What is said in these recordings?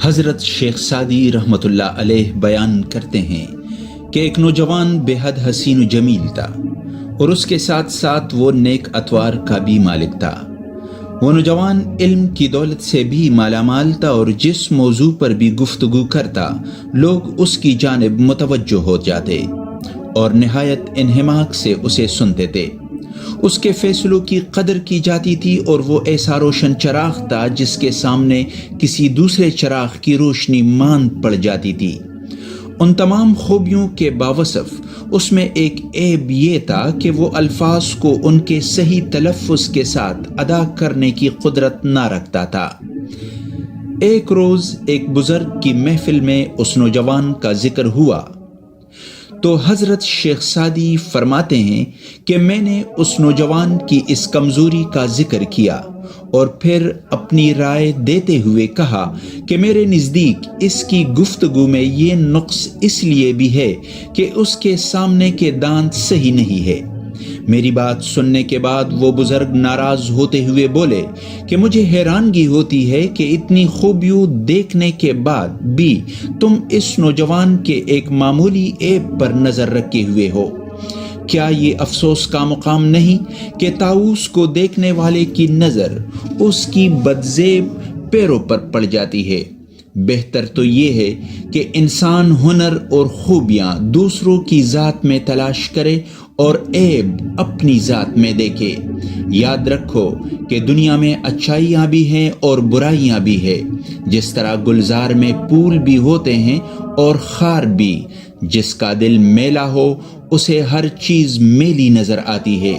حضرت شیخ سعدی رحمۃ اللہ علیہ بیان کرتے ہیں کہ ایک نوجوان بے حد حسین و جمیل تھا اور اس کے ساتھ ساتھ وہ نیک اطوار کا بھی مالک تھا۔ وہ نوجوان علم کی دولت سے بھی مالا مال تھا اور جس موضوع پر بھی گفتگو کرتا لوگ اس کی جانب متوجہ ہو جاتے اور نہایت انہماک سے اسے سنتے تھے۔ اس کے فیصلوں کی قدر کی جاتی تھی اور وہ ایسا روشن چراغ تھا جس کے سامنے کسی دوسرے چراغ کی روشنی ماند پڑ جاتی تھی۔ ان تمام خوبیوں کے باوصف اس میں ایک عیب یہ تھا کہ وہ الفاظ کو ان کے صحیح تلفظ کے ساتھ ادا کرنے کی قدرت نہ رکھتا تھا۔ ایک روز ایک بزرگ کی محفل میں اس نوجوان کا ذکر ہوا تو حضرت شیخ سعدی فرماتے ہیں کہ میں نے اس نوجوان کی اس کمزوری کا ذکر کیا اور پھر اپنی رائے دیتے ہوئے کہا کہ میرے نزدیک اس کی گفتگو میں یہ نقص اس لیے بھی ہے کہ اس کے سامنے کے دانت صحیح نہیں ہے۔ میری بات سننے کے بعد وہ بزرگ ناراض ہوتے ہوئے بولے کہ مجھے حیرانگی ہوتی ہے کہ اتنی خوبیوں دیکھنے کے بعد بھی تم اس نوجوان کے ایک معمولی عیب پر نظر رکھے ہوئے ہو۔ کیا یہ افسوس کا مقام نہیں کہ طاؤس کو دیکھنے والے کی نظر اس کی بدزیب پیروں پر پڑ جاتی ہے؟ بہتر تو یہ ہے کہ انسان ہنر اور خوبیاں دوسروں کی ذات میں تلاش کرے اور عیب اپنی ذات میں دیکھے۔ یاد رکھو کہ دنیا میں اچھائیاں بھی ہیں اور برائیاں بھی ہیں، جس طرح گلزار میں پھول بھی ہوتے ہیں اور خار بھی۔ جس کا دل میلا ہو اسے ہر چیز میلی نظر آتی ہے،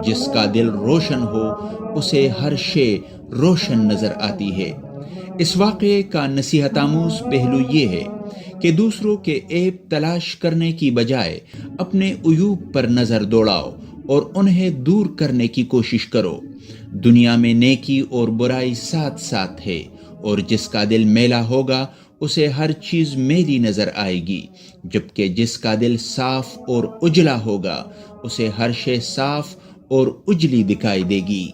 جس کا دل روشن ہو اسے ہر شے روشن نظر آتی ہے۔ اس واقعے کا نصیحت آموز پہلو یہ ہے کہ دوسروں کے عیب تلاش کرنے کی بجائے اپنے عیوب پر نظر دوڑاؤ اور انہیں دور کرنے کی کوشش کرو۔ دنیا میں نیکی اور برائی ساتھ ساتھ ہے، اور جس کا دل میلا ہوگا اسے ہر چیز میلی نظر آئے گی، جبکہ جس کا دل صاف اور اجلا ہوگا اسے ہر شے صاف اور اجلی دکھائی دے گی۔